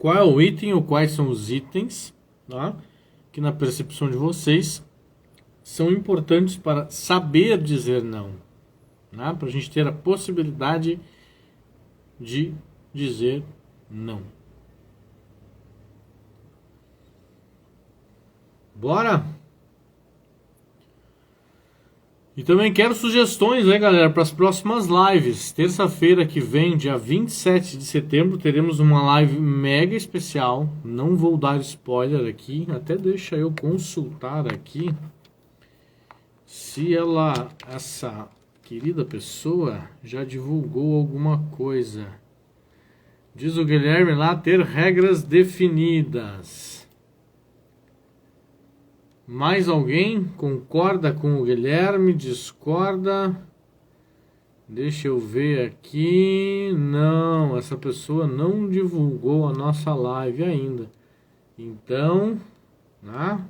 qual é o item ou quais são os itens, tá? Que na percepção de vocês são importantes para saber dizer não, né? Para a gente ter a possibilidade de dizer não. Bora? E também quero sugestões, né, galera, para as próximas lives. Terça-feira que vem, dia 27 de setembro, teremos uma live mega especial. Não vou dar spoiler aqui, até deixa eu consultar aqui se essa querida pessoa, já divulgou alguma coisa. Diz o Guilherme lá, ter regras definidas. Mais alguém concorda com o Guilherme? Discorda? Deixa eu ver aqui. Não, essa pessoa não divulgou a nossa live ainda. Então, né?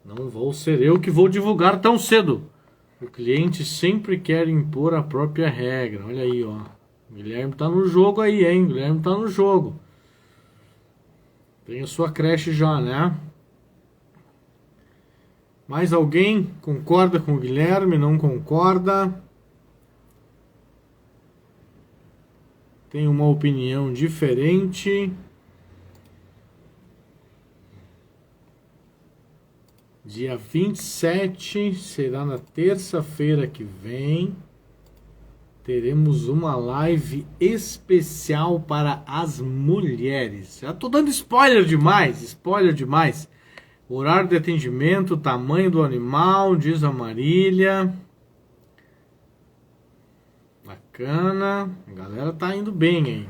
Não vou ser eu que vou divulgar tão cedo. O cliente sempre quer impor a própria regra. Olha aí, ó. O Guilherme tá no jogo aí, hein? O Guilherme tá no jogo. Tem a sua creche já, né? Mais alguém concorda com o Guilherme? Não concorda? Tem uma opinião diferente? Dia 27, será na terça-feira que vem. Teremos uma live especial para as mulheres. Já tô dando spoiler demais, Horário de atendimento, tamanho do animal, diz a Marília. Bacana. A galera tá indo bem, hein?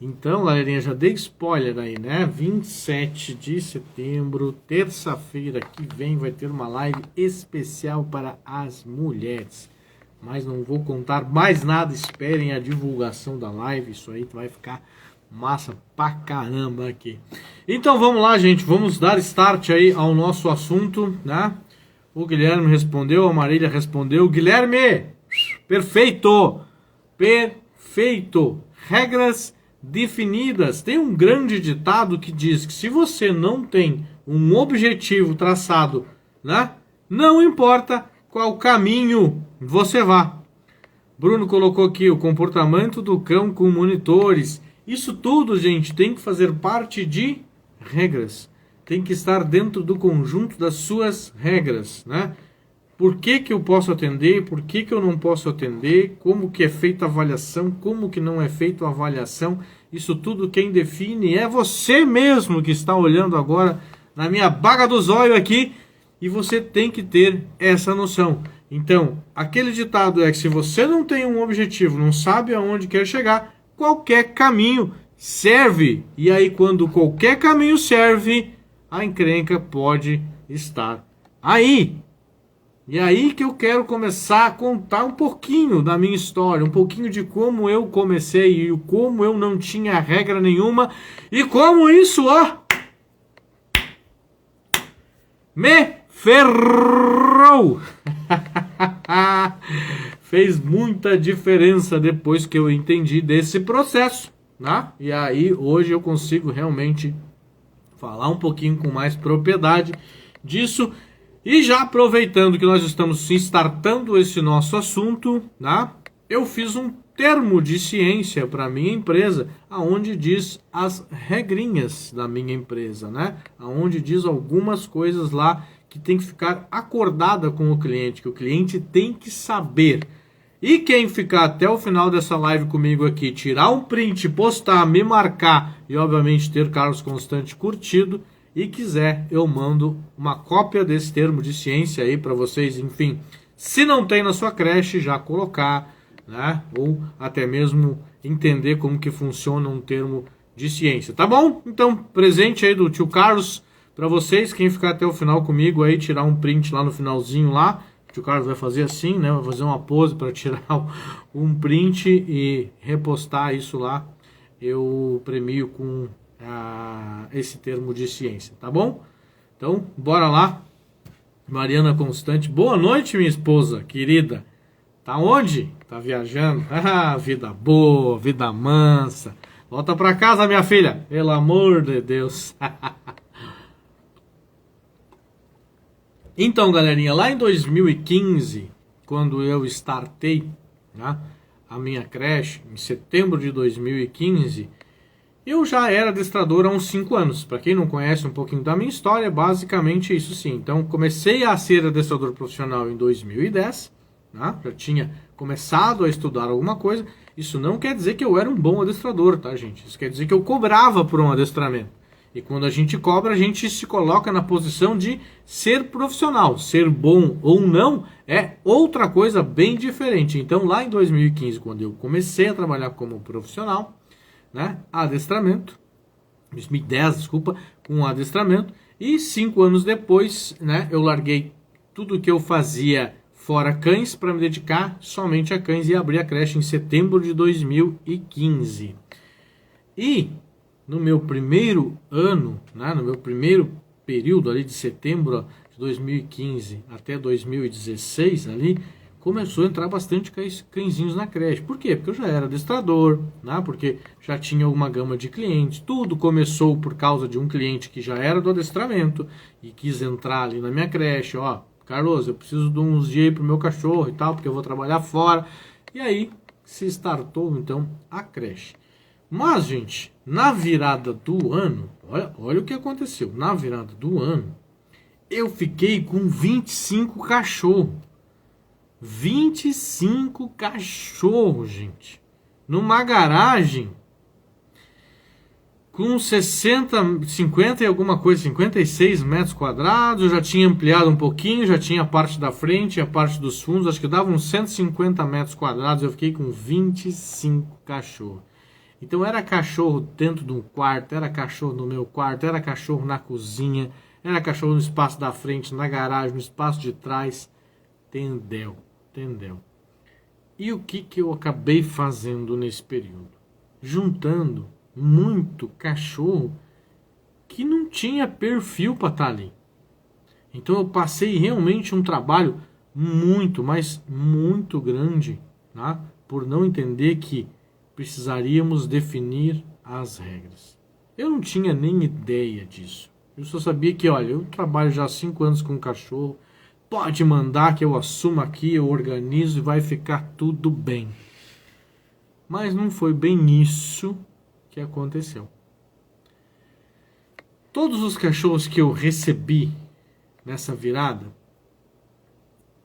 Então, galerinha, já dei spoiler aí, né? 27 de setembro, terça-feira que vem, vai ter uma live especial para as mulheres. Mas não vou contar mais nada, esperem a divulgação da live, isso aí vai ficar massa pra caramba aqui. Então vamos lá, gente, vamos dar start aí ao nosso assunto, né? O Guilherme respondeu, a Marília respondeu. Guilherme, perfeito, regras definidas. Tem um grande ditado que diz que se você não tem um objetivo traçado, né? Não importa qual caminho você vá. Bruno colocou aqui o comportamento do cão com monitores. Isso tudo, gente, tem que fazer parte de regras. Tem que estar dentro do conjunto das suas regras, né? Por que eu posso atender? Por que eu não posso atender? Como que é feita a avaliação? Como que não é feita a avaliação? Isso tudo quem define é você mesmo que está olhando agora na minha baga dos olhos aqui. E você tem que ter essa noção. Então, aquele ditado é que se você não tem um objetivo, não sabe aonde quer chegar, qualquer caminho serve. E aí, quando qualquer caminho serve, a encrenca pode estar aí. E aí que eu quero começar a contar um pouquinho da minha história, um pouquinho de como eu comecei e como eu não tinha regra nenhuma e como isso, ó, me ferrou. Fez muita diferença depois que eu entendi desse processo, né? E aí hoje eu consigo realmente falar um pouquinho com mais propriedade disso. E já aproveitando que nós estamos startando esse nosso assunto, né? Eu fiz um termo de ciência para minha empresa, aonde diz as regrinhas da minha empresa, né? Aonde diz algumas coisas lá que tem que ficar acordada com o cliente, que o cliente tem que saber. E quem ficar até o final dessa live comigo aqui, tirar um print, postar, me marcar e obviamente ter Carlos Constante curtido e quiser, eu mando uma cópia desse termo de ciência aí para vocês, enfim, se não tem na sua creche, já colocar, né? Ou até mesmo entender como que funciona um termo de ciência, tá bom? Então, presente aí do tio Carlos para vocês, quem ficar até o final comigo aí, tirar um print lá no finalzinho lá, o tio Carlos vai fazer assim, né? Vai fazer uma pose para tirar um print e repostar isso lá, eu premio com esse termo de ciência, tá bom? Então, bora lá. Mariana Constante, boa noite, minha esposa querida. Tá onde? Tá viajando? Ah, vida boa, vida mansa. Volta pra casa, minha filha. Pelo amor de Deus. Então, galerinha, lá em 2015, quando eu startei, né, a minha creche, em setembro de 2015, eu já era adestrador há uns 5 anos. Para quem não conhece um pouquinho da minha história, é basicamente isso sim. Então, comecei a ser adestrador profissional em 2010, né, já tinha começado a estudar alguma coisa. Isso não quer dizer que eu era um bom adestrador, tá, gente? Isso quer dizer que eu cobrava por um adestramento. E quando a gente cobra, a gente se coloca na posição de ser profissional. Ser bom ou não é outra coisa bem diferente. Então, lá em 2015, quando eu comecei a trabalhar como profissional, né, adestramento, 2010, desculpa, com adestramento, e 5 anos depois, né, eu larguei tudo que eu fazia fora cães para me dedicar somente a cães e abrir a creche em setembro de 2015. E no meu primeiro ano, né, no meu primeiro período ali de setembro de 2015 até 2016 ali, começou a entrar bastante cãezinhos na creche. Por quê? Porque eu já era adestrador, né, porque já tinha uma gama de clientes. Tudo começou por causa de um cliente que já era do adestramento e quis entrar ali na minha creche. Ó, Carlos, eu preciso de uns dias aí pro meu cachorro e tal, porque eu vou trabalhar fora. E aí se startou então a creche. Mas, gente, na virada do ano, olha o que aconteceu. Na virada do ano, eu fiquei com 25 cachorros. 25 cachorros, gente. Numa garagem com 50 e alguma coisa, 56 metros quadrados. Eu já tinha ampliado um pouquinho, já tinha a parte da frente e a parte dos fundos. Acho que dava uns 150 metros quadrados. Eu fiquei com 25 cachorros. Então era cachorro dentro de um quarto, era cachorro no meu quarto, era cachorro na cozinha, era cachorro no espaço da frente, na garagem, no espaço de trás. Entendeu? E o que eu acabei fazendo nesse período? Juntando muito cachorro que não tinha perfil para estar ali. Então eu passei realmente um trabalho muito, mas muito grande, né, por não entender que precisaríamos definir as regras. Eu não tinha nem ideia disso. Eu só sabia que, olha, eu trabalho já há 5 anos com cachorro, pode mandar que eu assumo aqui, eu organizo e vai ficar tudo bem. Mas não foi bem isso que aconteceu. Todos os cachorros que eu recebi nessa virada,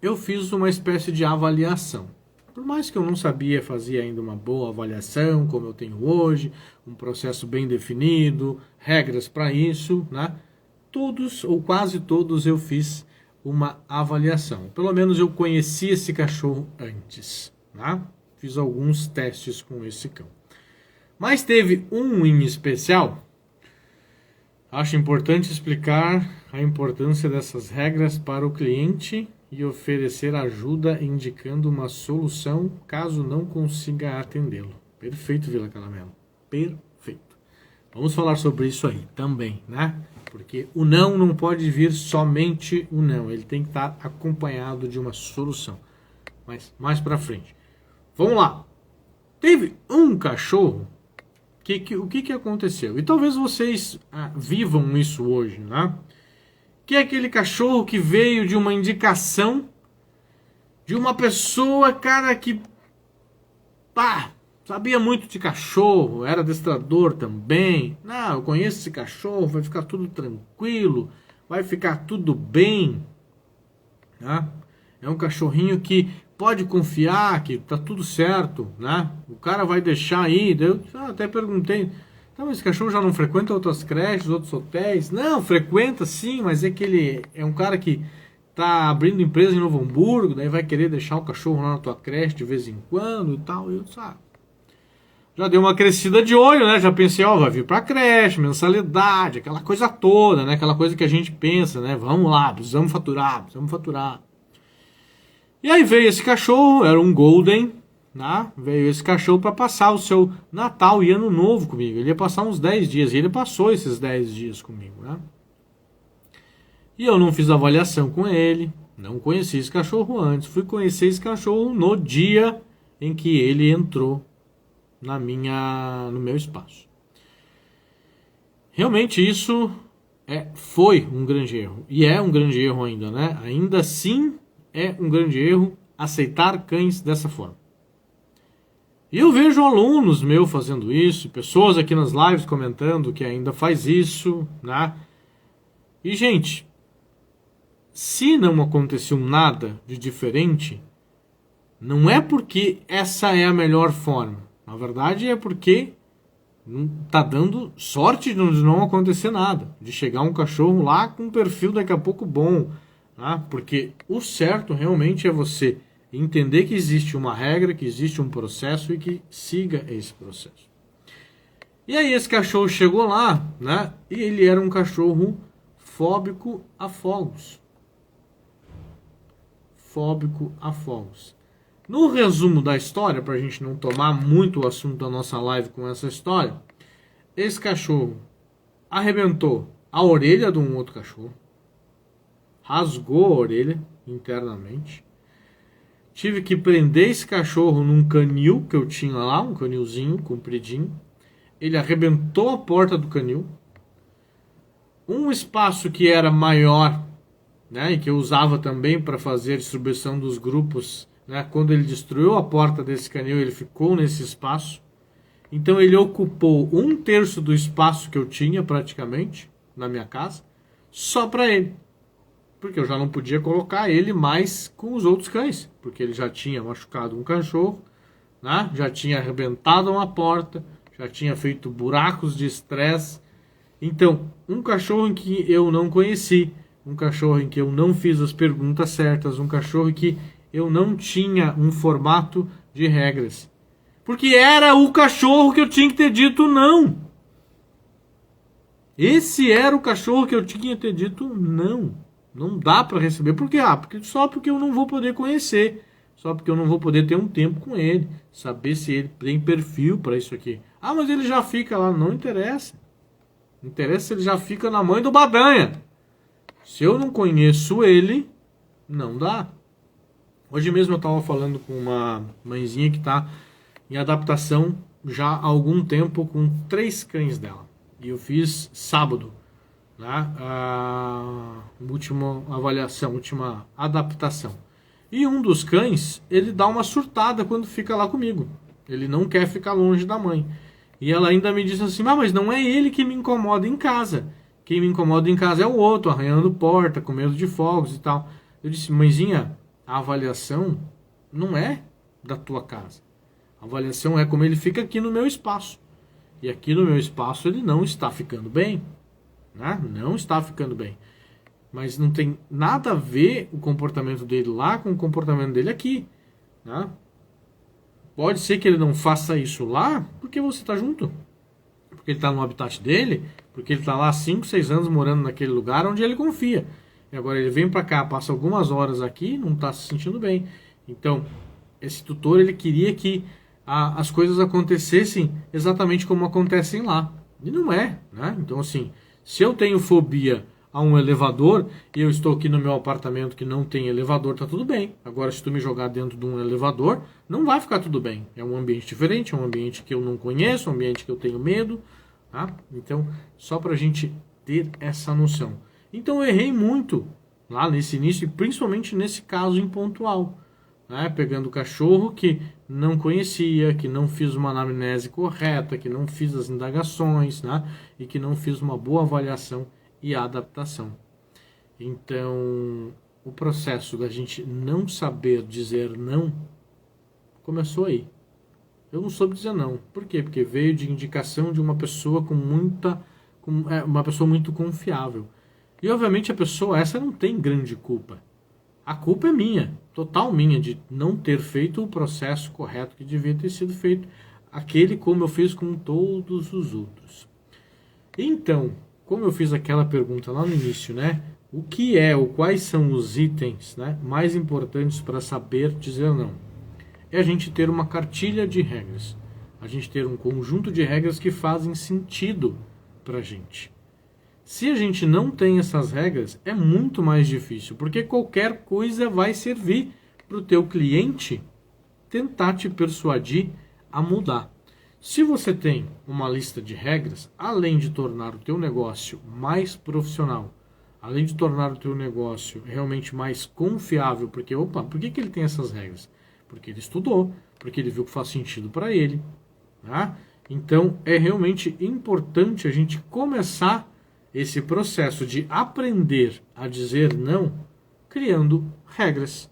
eu fiz uma espécie de avaliação. Por mais que eu não sabia fazer ainda uma boa avaliação, como eu tenho hoje, um processo bem definido, regras para isso, né? Todos ou quase todos eu fiz uma avaliação. Pelo menos eu conheci esse cachorro antes, né? Fiz alguns testes com esse cão. Mas teve um em especial. Acho importante explicar a importância dessas regras para o cliente e oferecer ajuda indicando uma solução caso não consiga atendê-lo. Perfeito, Vila Calamelo. Perfeito. Vamos falar sobre isso aí também, né? Porque o não pode vir somente o não. Ele tem que estar acompanhado de uma solução. Mas mais pra frente. Vamos lá. Teve um cachorro. O que aconteceu? E talvez vocês vivam isso hoje, né? Que é aquele cachorro que veio de uma indicação de uma pessoa, cara, que sabia muito de cachorro, era adestrador também. Não, eu conheço esse cachorro, vai ficar tudo tranquilo, vai ficar tudo bem. Né? É um cachorrinho que pode confiar que tá tudo certo, né? O cara vai deixar aí. Eu até perguntei, então, esse cachorro já não frequenta outras creches, outros hotéis? Não, frequenta sim, mas é que ele é um cara que tá abrindo empresa em Novo Hamburgo, daí vai querer deixar o cachorro lá na tua creche de vez em quando e tal. Eu já dei uma crescida de olho, né? Já pensei, vai vir pra creche, mensalidade, aquela coisa toda, né? Aquela coisa que a gente pensa, né? Vamos lá, precisamos faturar. E aí veio esse cachorro, era um Golden, né? Veio esse cachorro para passar o seu Natal e Ano Novo comigo. Ele ia passar uns 10 dias, e ele passou esses 10 dias comigo, né? E eu não fiz avaliação com ele, não conheci esse cachorro antes. Fui conhecer esse cachorro no dia em que ele entrou no meu espaço. Realmente isso foi um grande erro. E é um grande erro ainda, né? Ainda assim é um grande erro aceitar cães dessa forma. E eu vejo alunos meus fazendo isso, pessoas aqui nas lives comentando que ainda faz isso, né? E, gente, se não aconteceu nada de diferente, não é porque essa é a melhor forma. Na verdade, é porque tá dando sorte de não acontecer nada. De chegar um cachorro lá com um perfil daqui a pouco bom. Tá? Porque o certo realmente é você entender que existe uma regra, que existe um processo e que siga esse processo. E aí esse cachorro chegou lá, né? E ele era um cachorro fóbico a fogos. Fóbico a fogos. No resumo da história, para a gente não tomar muito o assunto da nossa live com essa história, esse cachorro arrebentou a orelha de um outro cachorro, rasgou a orelha internamente. Tive que prender esse cachorro num canil que eu tinha lá, um canilzinho compridinho. Ele arrebentou a porta do canil. Um espaço que era maior, né, e que eu usava também para fazer a distribuição dos grupos, né, quando ele destruiu a porta desse canil, ele ficou nesse espaço. Então ele ocupou 1/3 do espaço que eu tinha praticamente na minha casa, só para ele. Porque eu já não podia colocar ele mais com os outros cães, porque ele já tinha machucado um cachorro, né? Já tinha arrebentado uma porta, já tinha feito buracos de estresse. Então, um cachorro em que eu não conheci, um cachorro em que eu não fiz as perguntas certas, um cachorro em que eu não tinha um formato de regras. Porque era o cachorro que eu tinha que ter dito não. Esse era o cachorro que eu tinha que ter dito não. Não dá para receber. Por quê? Só porque eu não vou poder conhecer. Só porque eu não vou poder ter um tempo com ele. Saber se ele tem perfil para isso aqui. Ah, mas ele já fica lá. Não interessa. Interessa se ele já fica na mãe do Badanha. Se eu não conheço ele, não dá. Hoje mesmo eu estava falando com uma mãezinha que está em adaptação já há algum tempo com 3 cães dela. E eu fiz sábado, né, a última avaliação, última adaptação. E um dos cães, ele dá uma surtada quando fica lá comigo. Ele não quer ficar longe da mãe. E ela ainda me disse assim, mas não é ele que me incomoda em casa. Quem me incomoda em casa é o outro, arranhando porta, com medo de fogos e tal. Eu disse, mãezinha, a avaliação não é da tua casa. A avaliação é como ele fica aqui no meu espaço. E aqui no meu espaço ele não está ficando bem. Né? Não está ficando bem. Mas não tem nada a ver o comportamento dele lá com o comportamento dele aqui. Né? Pode ser que ele não faça isso lá porque você está junto. Porque ele está no habitat dele. Porque ele está lá há 5, 6 anos morando naquele lugar onde ele confia. E agora ele vem para cá, passa algumas horas aqui e não está se sentindo bem. Então, esse tutor ele queria que as coisas acontecessem exatamente como acontecem lá. E não é, né? Então, assim, se eu tenho fobia a um elevador e eu estou aqui no meu apartamento que não tem elevador, tá tudo bem. Agora, se tu me jogar dentro de um elevador, não vai ficar tudo bem. É um ambiente diferente, é um ambiente que eu não conheço, um ambiente que eu tenho medo, tá? Então, só pra gente ter essa noção. Então, eu errei muito lá nesse início, e principalmente nesse caso em pontual. Né, pegando o cachorro que não conhecia, que não fiz uma anamnese correta, que não fiz as indagações, né, e que não fiz uma boa avaliação e adaptação. Então, o processo da gente não saber dizer não começou aí. Eu não soube dizer não. Por quê? Porque veio de indicação de uma pessoa uma pessoa muito confiável. E obviamente a pessoa essa não tem grande culpa. A culpa é minha, total minha, de não ter feito o processo correto que devia ter sido feito, aquele como eu fiz com todos os outros. Então, como eu fiz aquela pergunta lá no início, né? O que é ou quais são os itens, né, mais importantes para saber dizer não? É a gente ter uma cartilha de regras, a gente ter um conjunto de regras que fazem sentido para a gente. Se a gente não tem essas regras, é muito mais difícil, porque qualquer coisa vai servir para o teu cliente tentar te persuadir a mudar. Se você tem uma lista de regras, além de tornar o teu negócio mais profissional, além de tornar o teu negócio realmente mais confiável, porque, opa, por que ele tem essas regras? Porque ele estudou, porque ele viu que faz sentido para ele. Tá? Então, é realmente importante a gente começar esse processo de aprender a dizer não, criando regras.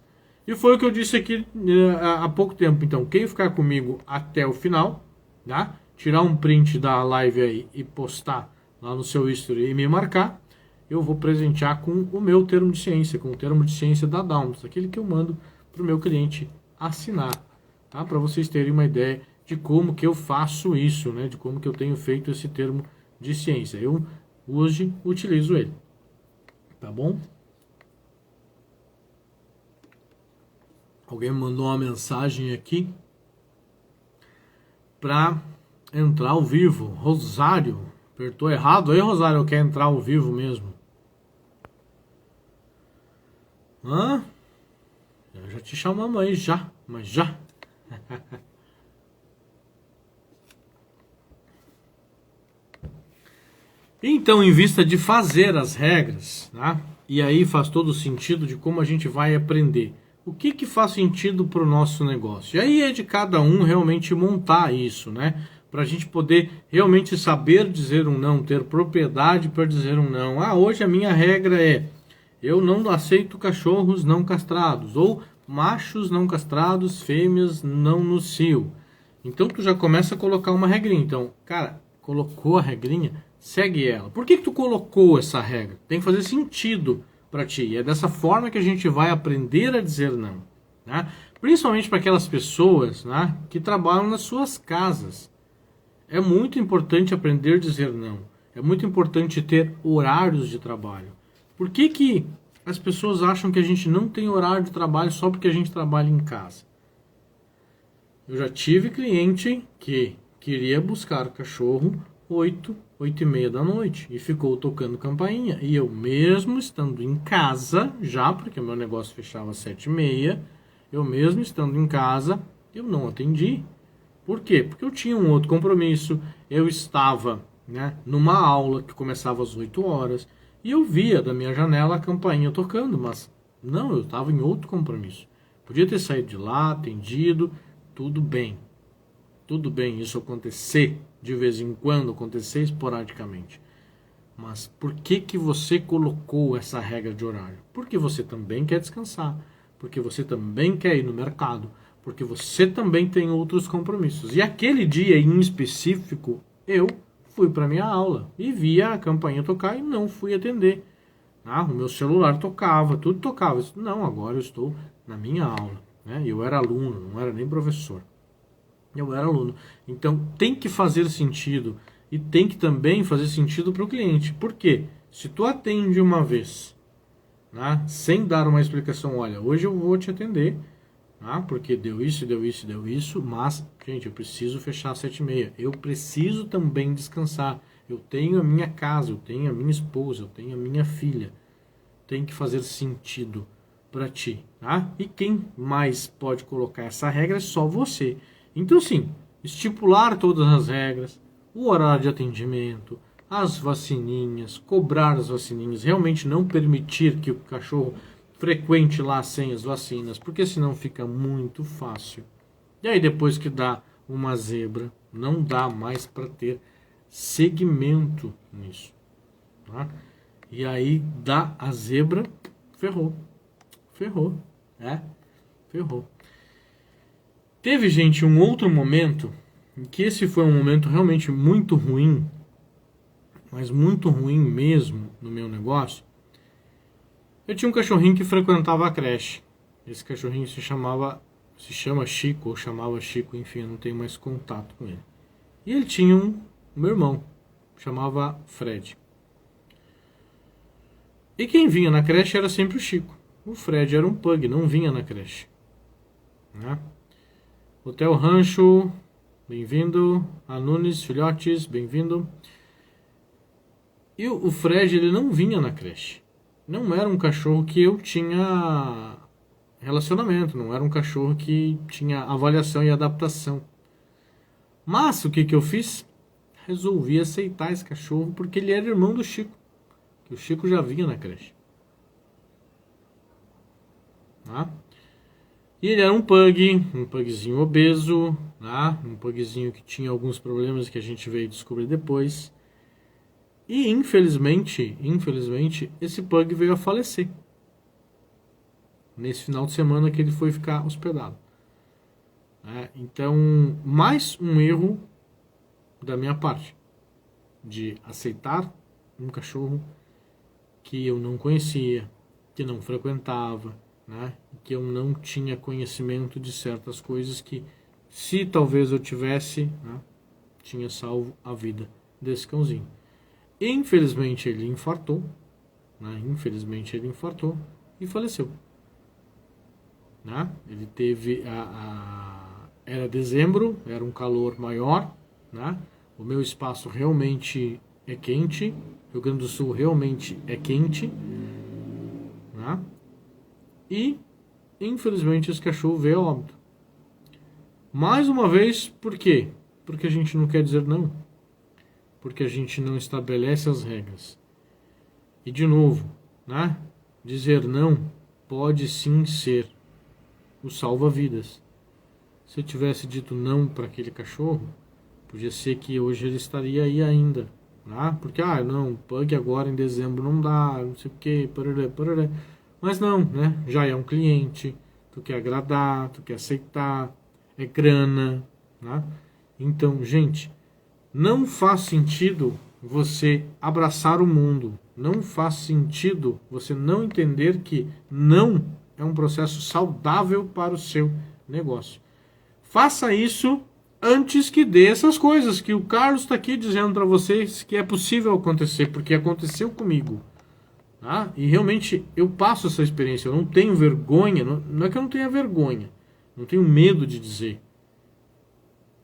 E foi o que eu disse aqui há pouco tempo. Então, quem ficar comigo até o final, tá? Tirar um print da live aí e postar lá no seu history e me marcar, eu vou presentear com o meu termo de ciência, com o termo de ciência da Downs, aquele que eu mando para o meu cliente assinar, tá? Para vocês terem uma ideia de como que eu faço isso, né? De como que eu tenho feito esse termo de ciência. Eu hoje utilizo ele, tá bom? Alguém me mandou uma mensagem aqui para entrar ao vivo. Rosário, apertou errado aí, Rosário, quer entrar ao vivo mesmo? Hã? Eu já te chamamos aí, já, mas já. Então, em vista de fazer as regras, tá? E aí faz todo o sentido de como a gente vai aprender. O que faz sentido para o nosso negócio? E aí é de cada um realmente montar isso, né? Para a gente poder realmente saber dizer um não, ter propriedade para dizer um não. Ah, hoje a minha regra é: eu não aceito cachorros não castrados, ou machos não castrados, fêmeas não no cio. Então tu já começa a colocar uma regrinha. Então, cara, colocou a regrinha, segue ela. Por que tu colocou essa regra? Tem que fazer sentido para ti. E é dessa forma que a gente vai aprender a dizer não, né? Principalmente para aquelas pessoas, né, que trabalham nas suas casas. É muito importante aprender a dizer não. É muito importante ter horários de trabalho. Por que as pessoas acham que a gente não tem horário de trabalho só porque a gente trabalha em casa? Eu já tive cliente que queria buscar cachorro 8h30 da noite e ficou tocando campainha. E eu mesmo estando em casa, já porque meu negócio fechava às 7h30, eu mesmo estando em casa, eu não atendi. Por quê? Porque eu tinha um outro compromisso, eu estava, né, numa aula que começava às 8 horas e eu via da minha janela a campainha tocando, mas não, eu estava em outro compromisso. Podia ter saído de lá, atendido, tudo bem. Tudo bem isso acontecer de vez em quando, acontecer esporadicamente. Mas por que você colocou essa regra de horário? Porque você também quer descansar, porque você também quer ir no mercado, porque você também tem outros compromissos. E aquele dia em específico, eu fui para minha aula e via a campainha tocar e não fui atender. Ah, o meu celular tocava, tudo tocava. Não, agora eu estou na minha aula, né? Eu era aluno, não era nem professor. Eu era aluno. Então tem que fazer sentido e tem que também fazer sentido para o cliente. Por quê? Se tu atende uma vez, né, sem dar uma explicação, olha, hoje eu vou te atender, porque deu isso, mas, gente, eu preciso fechar às 7h30. Eu preciso também descansar. Eu tenho a minha casa, eu tenho a minha esposa, eu tenho a minha filha. Tem que fazer sentido para ti, tá? E quem mais pode colocar essa regra é só você. Então, sim, estipular todas as regras, o horário de atendimento, as vacininhas, cobrar as vacininhas, realmente não permitir que o cachorro frequente lá sem as vacinas, porque senão fica muito fácil. E aí depois que dá uma zebra, não dá mais para ter segmento nisso, tá? E aí dá a zebra, ferrou, ferrou. Teve, gente, um outro momento, em que esse foi um momento realmente muito ruim, mas muito ruim mesmo no meu negócio. Eu tinha um cachorrinho que frequentava a creche. Esse cachorrinho se chama Chico, ou chamava Chico, enfim, eu não tenho mais contato com ele. E ele tinha um meu irmão, chamava Fred. E quem vinha na creche era sempre o Chico. O Fred era um pug, não vinha na creche, né? Hotel Rancho, bem-vindo. Anunes, filhotes, bem-vindo. E o Fred, ele não vinha na creche. Não era um cachorro que eu tinha relacionamento, não era um cachorro que tinha avaliação e adaptação. Mas o que eu fiz? Resolvi aceitar esse cachorro porque ele era irmão do Chico, que o Chico já vinha na creche. Tá? E ele era um pugzinho obeso, tá? Um pugzinho que tinha alguns problemas que a gente veio descobrir depois. E infelizmente, esse pug veio a falecer nesse final de semana que ele foi ficar hospedado. Então, mais um erro da minha parte de aceitar um cachorro que eu não conhecia, que não frequentava, né? Que eu não tinha conhecimento de certas coisas que, se talvez eu tivesse, né, tinha salvo a vida desse cãozinho. Infelizmente ele infartou, né? Infelizmente ele infartou e faleceu. Né? Ele teve era dezembro, era um calor maior, né? O meu espaço realmente é quente, Rio Grande do Sul realmente é quente, né? E infelizmente esse cachorro veio a óbito. Mais uma vez, por quê? Porque a gente não quer dizer não. Porque a gente não estabelece as regras. E de novo, né? Dizer não pode sim ser o salva-vidas. Se eu tivesse dito não para aquele cachorro, podia ser que hoje ele estaria aí ainda, né? Porque, não, pug agora em dezembro não dá, não sei o que, parará. Mas não, né? Já é um cliente, tu quer agradar, tu quer aceitar, é grana, né? Então, gente, não faz sentido você abraçar o mundo, não faz sentido você não entender que não é um processo saudável para o seu negócio. Faça isso antes que dê essas coisas que o Carlos está aqui dizendo para vocês que é possível acontecer, porque aconteceu comigo. Tá? E realmente eu passo essa experiência, eu não tenho vergonha, não é que eu não tenha vergonha, não tenho medo de dizer.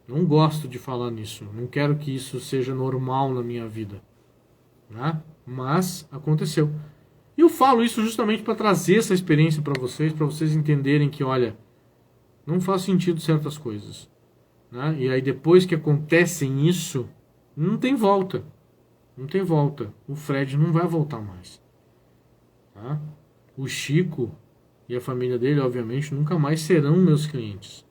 Não gosto de falar nisso, não quero que isso seja normal na minha vida. Tá? Mas aconteceu. E eu falo isso justamente para trazer essa experiência para vocês entenderem que, olha, não faz sentido certas coisas. Né? E aí depois que acontecem isso, não tem volta. Não tem volta. O Fred não vai voltar mais. Tá? O Chico e a família dele, obviamente, nunca mais serão meus clientes.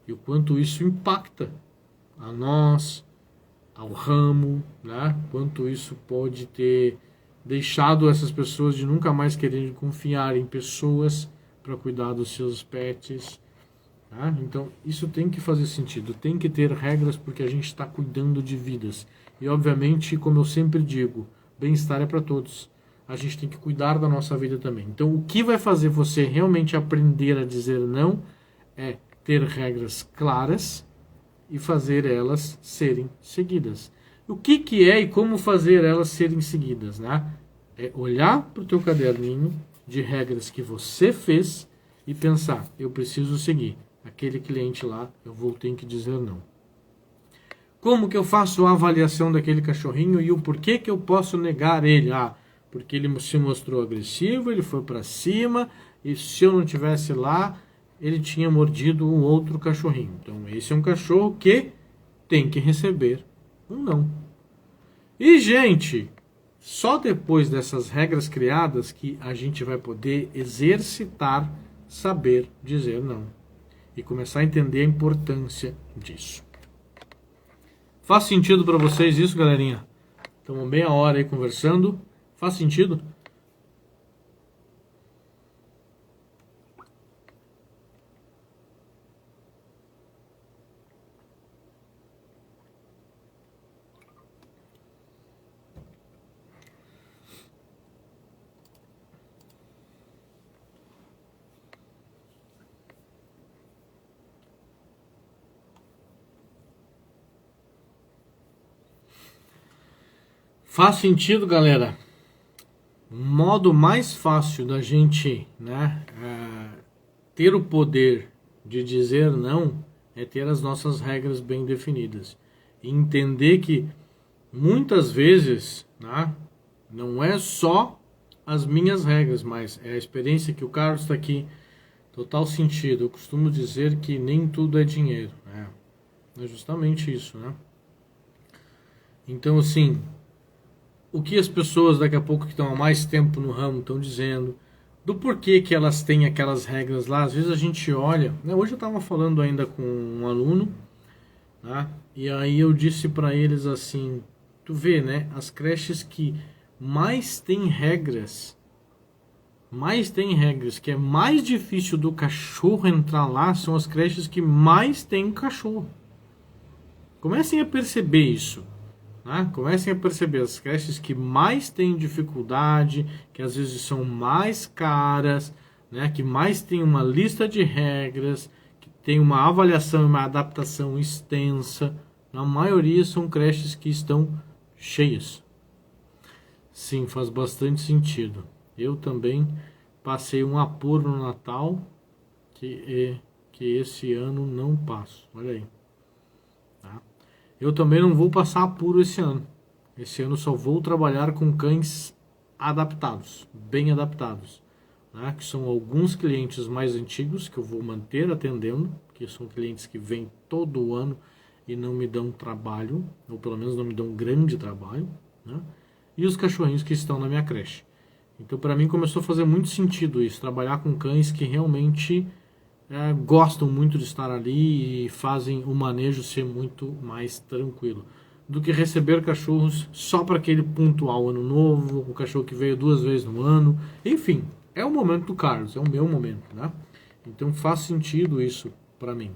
E o quanto isso impacta a nós, ao ramo, né? Quanto isso pode ter deixado essas pessoas de nunca mais quererem confiar em pessoas para cuidar dos seus pets. Tá? Então, isso tem que fazer sentido, tem que ter regras porque a gente está cuidando de vidas. E, obviamente, como eu sempre digo, bem-estar é para todos. A gente tem que cuidar da nossa vida também. Então, o que vai fazer você realmente aprender a dizer não é ter regras claras e fazer elas serem seguidas. O que é e como fazer elas serem seguidas, né? É olhar para o teu caderninho de regras que você fez e pensar, eu preciso seguir. Aquele cliente lá, eu vou ter que dizer não. Como que eu faço a avaliação daquele cachorrinho e o porquê que eu posso negar ele? Porque ele se mostrou agressivo, ele foi para cima, e se eu não tivesse lá, ele tinha mordido um outro cachorrinho. Então, esse é um cachorro que tem que receber um não. E, gente, só depois dessas regras criadas que a gente vai poder exercitar saber dizer não. E começar a entender a importância disso. Faz sentido para vocês isso, galerinha? Estamos meia hora aí conversando. Faz sentido? Faz sentido, galera? O modo mais fácil da gente, né, ter o poder de dizer não é ter as nossas regras bem definidas. E entender que muitas vezes, né, não é só as minhas regras, mas é a experiência que o Carlos está aqui Total sentido. Eu costumo dizer que nem tudo é dinheiro. É justamente isso, né? Então, assim, o que as pessoas daqui a pouco que estão há mais tempo no ramo estão dizendo, do porquê que elas têm aquelas regras lá, às vezes a gente olha, né? Hoje eu estava falando ainda com um aluno, tá? E aí eu disse para eles assim, tu vê, né? As creches que mais têm regras, que é mais difícil do cachorro entrar lá, são as creches que mais têm cachorro. Comecem a perceber isso. Né? Comecem a perceber as creches que mais têm dificuldade, que às vezes são mais caras, né? Que mais tem uma lista de regras, que tem uma avaliação e uma adaptação extensa. Na maioria são creches que estão cheias. Sim, faz bastante sentido. Eu também passei um apuro no Natal que esse ano não passo. Olha aí. Tá? Eu também não vou passar apuro esse ano. Esse ano só vou trabalhar com cães adaptados, bem adaptados. Né? Que são alguns clientes mais antigos que eu vou manter atendendo, que são clientes que vêm todo ano e não me dão trabalho, ou pelo menos não me dão grande trabalho, né? E os cachorrinhos que estão na minha creche. Então, para mim, começou a fazer muito sentido isso, trabalhar com cães que realmente gostam muito de estar ali e fazem o manejo ser muito mais tranquilo, do que receber cachorros só para aquele pontual ano novo, o cachorro que veio 2 vezes no ano. Enfim, é o momento do Carlos, é o meu momento, né? Então, faz sentido isso para mim.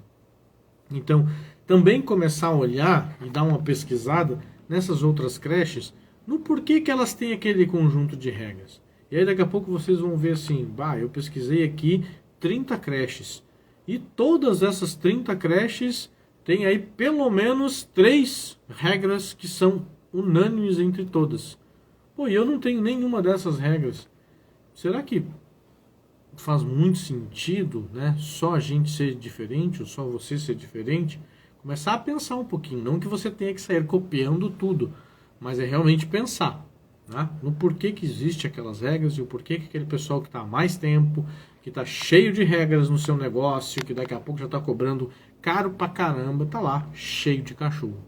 Então, também começar a olhar e dar uma pesquisada nessas outras creches, no porquê que elas têm aquele conjunto de regras. E aí daqui a pouco vocês vão ver assim, eu pesquisei aqui 30 creches. E todas essas 30 creches têm aí pelo menos 3 regras que são unânimes entre todas. Pô, e eu não tenho nenhuma dessas regras. Será que faz muito sentido, né? Só a gente ser diferente, ou só você ser diferente? Começar a pensar um pouquinho. Não que você tenha que sair copiando tudo, mas é realmente pensar, né? No porquê que existe aquelas regras e o porquê que aquele pessoal que está há mais tempo, que está cheio de regras no seu negócio, que daqui a pouco já está cobrando caro pra caramba, está lá cheio de cachorro.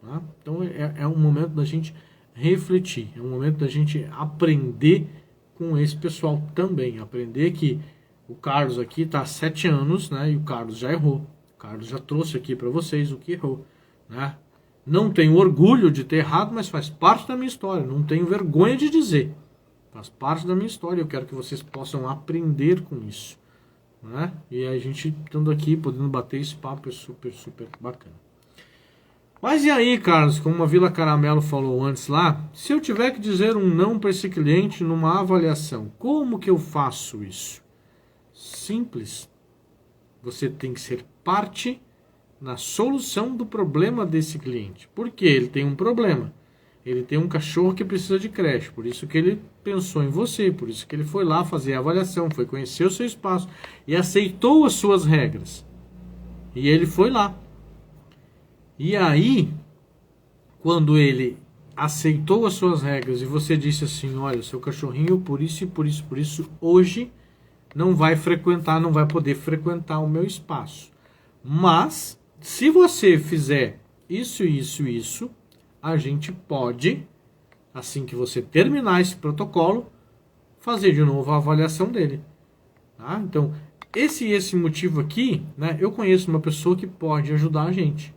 Tá? Então é um momento da gente refletir, é um momento da gente aprender com esse pessoal também. Aprender que o Carlos aqui está há 7 anos, né? E o Carlos já errou. O Carlos já trouxe aqui para vocês o que errou, né? Não tenho orgulho de ter errado, mas faz parte da minha história. Não tenho vergonha de dizer. Faz parte da minha história. Eu quero que vocês possam aprender com isso, né? E a gente estando aqui, podendo bater esse papo, é super, super bacana. Mas e aí, Carlos, como a Vila Caramelo falou antes lá, se eu tiver que dizer um não para esse cliente numa avaliação, como que eu faço isso? Simples. Você tem que ser parte na solução do problema desse cliente. Porque ele tem um problema. Ele tem um cachorro que precisa de creche. Por isso que ele pensou em você. Por isso que ele foi lá fazer a avaliação. Foi conhecer o seu espaço. E aceitou as suas regras. E ele foi lá. E aí, quando ele aceitou as suas regras e você disse assim, olha, seu cachorrinho por isso e por isso, hoje não vai frequentar, não vai poder frequentar o meu espaço. Mas, se você fizer isso, a gente pode, assim que você terminar esse protocolo, fazer de novo a avaliação dele. Tá? Então, esse motivo aqui, né, eu conheço uma pessoa que pode ajudar a gente.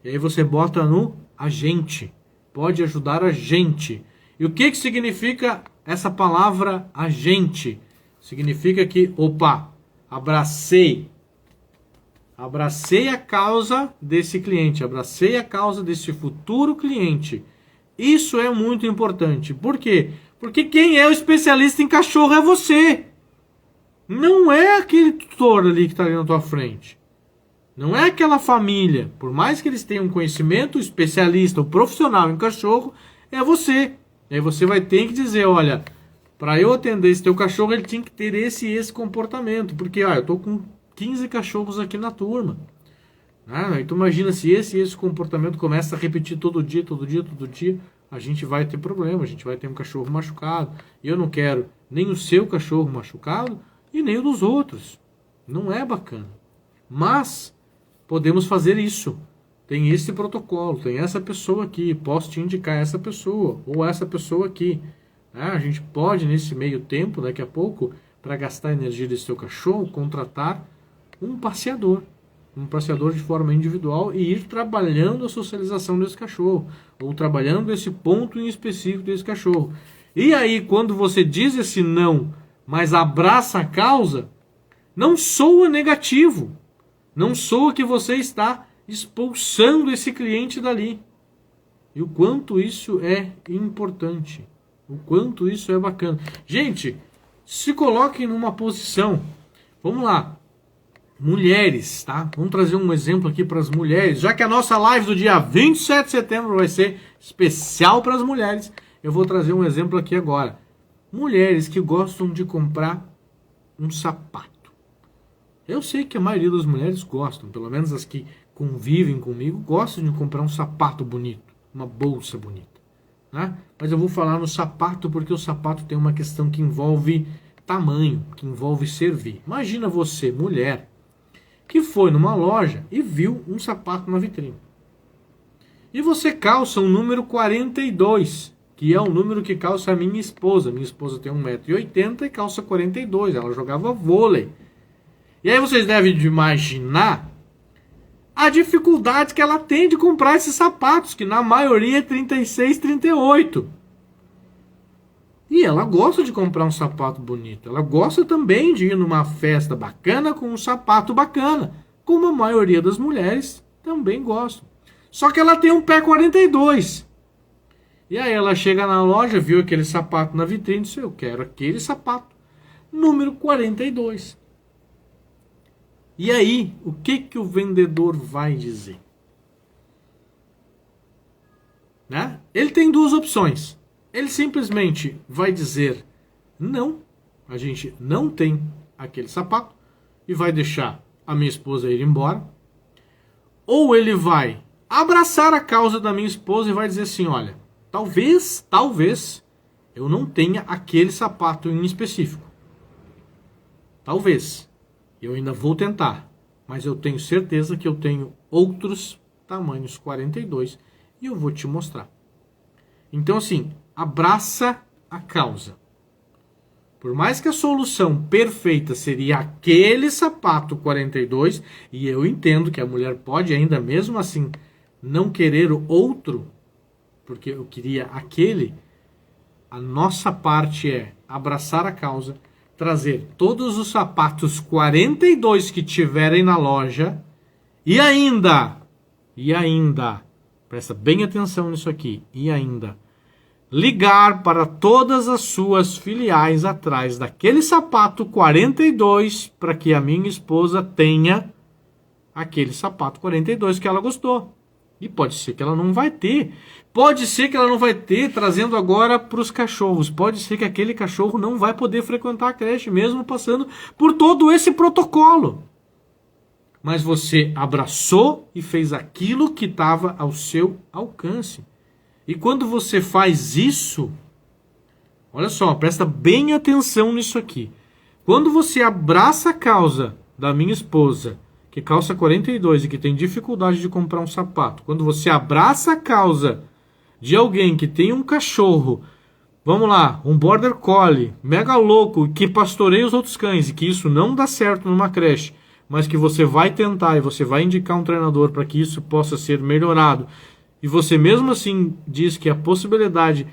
E aí você bota no agente. Pode ajudar a gente. E o que significa essa palavra agente? Significa que, abracei a causa desse cliente, abracei a causa desse futuro cliente. Isso é muito importante. Por quê? Porque quem é o especialista em cachorro é você. Não é aquele tutor ali que está ali na tua frente. Não é aquela família. Por mais que eles tenham um conhecimento, o especialista, o profissional em cachorro, é você. E aí você vai ter que dizer, olha, para eu atender esse teu cachorro, ele tinha que ter esse comportamento. Porque, eu tô com 15 cachorros aqui na turma. Então imagina se esse comportamento começa a repetir todo dia, a gente vai ter problema, a gente vai ter um cachorro machucado. E eu não quero nem o seu cachorro machucado e nem o dos outros. Não é bacana. Mas podemos fazer isso. Tem esse protocolo, tem essa pessoa aqui, posso te indicar essa pessoa, ou essa pessoa aqui. A gente pode, nesse meio tempo, daqui a pouco, para gastar a energia desse seu cachorro, contratar um passeador de forma individual e ir trabalhando a socialização desse cachorro, ou trabalhando esse ponto em específico desse cachorro. E aí, quando você diz esse não, mas abraça a causa, não soa negativo, não soa que você está expulsando esse cliente dali. E o quanto isso é importante, o quanto isso é bacana. Gente, se coloquem numa posição, vamos lá, mulheres, tá? Vamos trazer um exemplo aqui para as mulheres, já que a nossa live do dia 27 de setembro vai ser especial para as mulheres, eu vou trazer um exemplo aqui agora. Mulheres que gostam de comprar um sapato. Eu sei que a maioria das mulheres gostam, pelo menos as que convivem comigo, gostam de comprar um sapato bonito, uma bolsa bonita, né? Mas eu vou falar no sapato porque o sapato tem uma questão que envolve tamanho, que envolve servir. Imagina você, mulher, que foi numa loja e viu um sapato na vitrine. E você calça um número 42, que é o número que calça a minha esposa. Minha esposa tem 1,80 m e calça 42, ela jogava vôlei. E aí vocês devem imaginar a dificuldade que ela tem de comprar esses sapatos, que na maioria é 36, 38. E ela gosta de comprar um sapato bonito. Ela gosta também de ir numa festa bacana com um sapato bacana, como a maioria das mulheres também gostam. Só que ela tem um pé 42. E aí ela chega na loja, viu aquele sapato na vitrine e disse: eu quero aquele sapato, número 42. E aí, o que o vendedor vai dizer? Né? Ele tem duas opções. Ele simplesmente vai dizer: não, a gente não tem aquele sapato, e vai deixar a minha esposa ir embora. Ou ele vai abraçar a causa da minha esposa e vai dizer assim: olha, talvez eu não tenha aquele sapato em específico. Talvez. Eu ainda vou tentar, mas eu tenho certeza que eu tenho outros tamanhos 42 e eu vou te mostrar. Então assim, abraça a causa. Por mais que a solução perfeita seria aquele sapato 42, e eu entendo que a mulher pode ainda mesmo assim não querer o outro, porque eu queria aquele, a nossa parte é abraçar a causa, trazer todos os sapatos 42 que tiverem na loja e ainda, presta bem atenção nisso aqui, e ainda ligar para todas as suas filiais atrás daquele sapato 42 para que a minha esposa tenha aquele sapato 42 que ela gostou. E pode ser que ela não vai ter. Pode ser que ela não vai ter, trazendo agora para os cachorros. Pode ser que aquele cachorro não vai poder frequentar a creche, mesmo passando por todo esse protocolo. Mas você abraçou e fez aquilo que estava ao seu alcance. E quando você faz isso, olha só, presta bem atenção nisso aqui. Quando você abraça a causa da minha esposa, que calça 42 e que tem dificuldade de comprar um sapato, quando você abraça a causa de alguém que tem um cachorro, vamos lá, um border collie, mega louco, que pastoreia os outros cães, e que isso não dá certo numa creche, mas que você vai tentar e você vai indicar um treinador para que isso possa ser melhorado, e você mesmo assim diz que a possibilidade